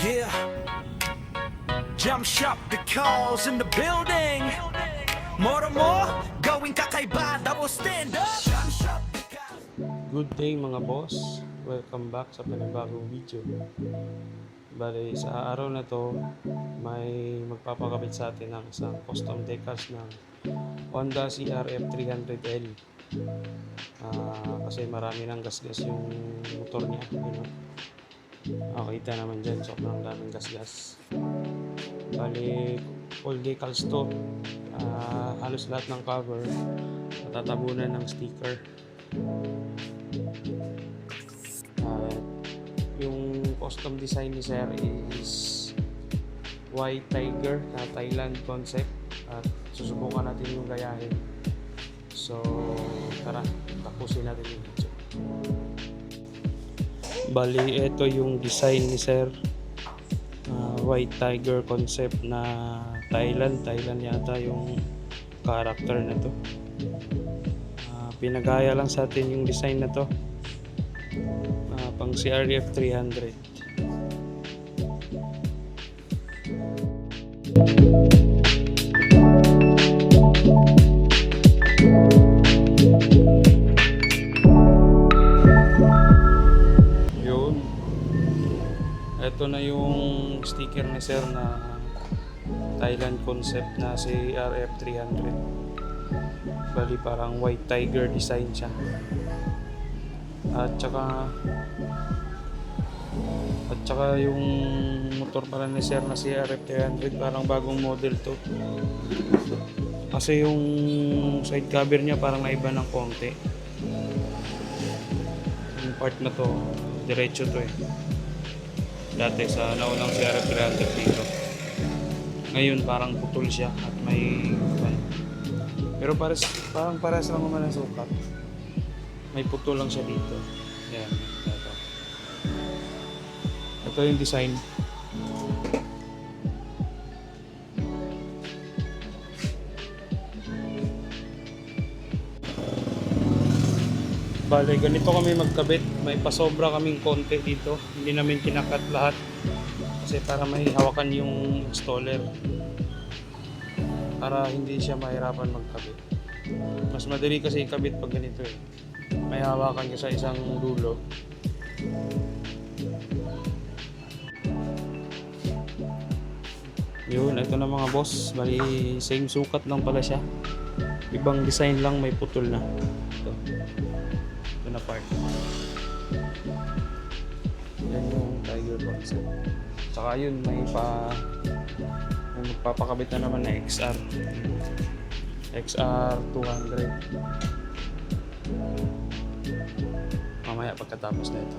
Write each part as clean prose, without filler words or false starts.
Yeah, jump shop because in the building. More gawing kakaiba, double stand up. Jump shop because... Good day mga boss, welcome back sa panibagong video. Bale, sa araw na to may magpapakabit sa atin ng isang custom decals ng Honda CRF 300L. Kasi marami ng gasgas yung motor niya, kita naman dyan, sobrang daming gasgas. Bale, all decals to, halos lahat ng cover natatabunan ng sticker. Yung custom design ni Sir is White Tiger na Thailand concept at susubukan natin yung gayahin. So tara, tapusin natin yung video. Bali, ito yung design ni Sir, White Tiger concept na Thailand yata yung character na to. Pinagaya lang sa atin yung design na to, pang CRF 300. Yun, ito na yung sticker ni Sir na Thailand concept na CRF 300. Bali, parang White Tiger design siya. At saka yung motor pala ni Sir na CRF 300, parang bagong model to. Kasi yung side cover niya parang naiba ng konti. Yung part na to, diretso to eh. Dati sa naunang CRF 300 dito. Ngayon parang putol siya at may pero parang parehas lang naman ang sukat. May putol lang siya dito. Yan, ito yung design. Bale, ganito kami magkabit. May pasobra kaming konti dito. Hindi namin kinakat lahat kasi para may hawakan yung installer, para hindi siya mahirapan magkabit. Mas madali kasi ikabit pag ganito eh. May hawakan ka sa isang dulo. Yun, ito na mga boss. Bali, same sukat lang pala siya. Ibang design lang, may putol na. Ito na part. Yan yung Tiger concept. Tsaka yun, may magpapakabit na naman na XR 200. Mamaya pagkatapos na ito.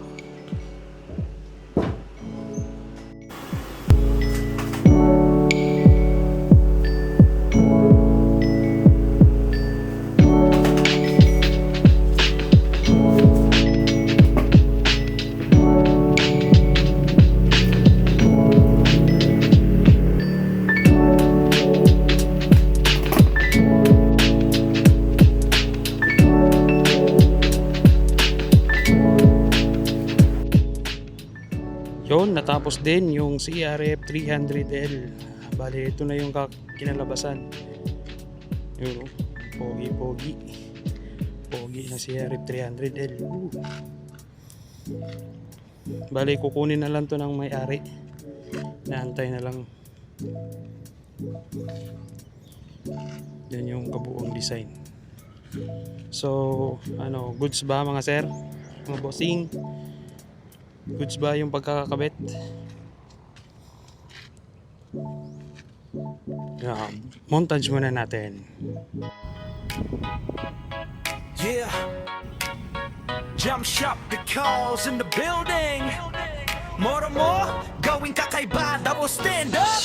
Yun, natapos din yung CRF 300L. Bali, ito na yung kinalabasan. Yun, pogi na CRF 300L. Bali, kukunin na lang to ng may-ari. Naantay na lang. Yan yung kabuong design. So, goods ba mga sir? Mga bossing? Goods ba yung pagkakakabit? Montage muna natin. Yeah, jump shop because in the building. More gawing kakaiba, double stand up.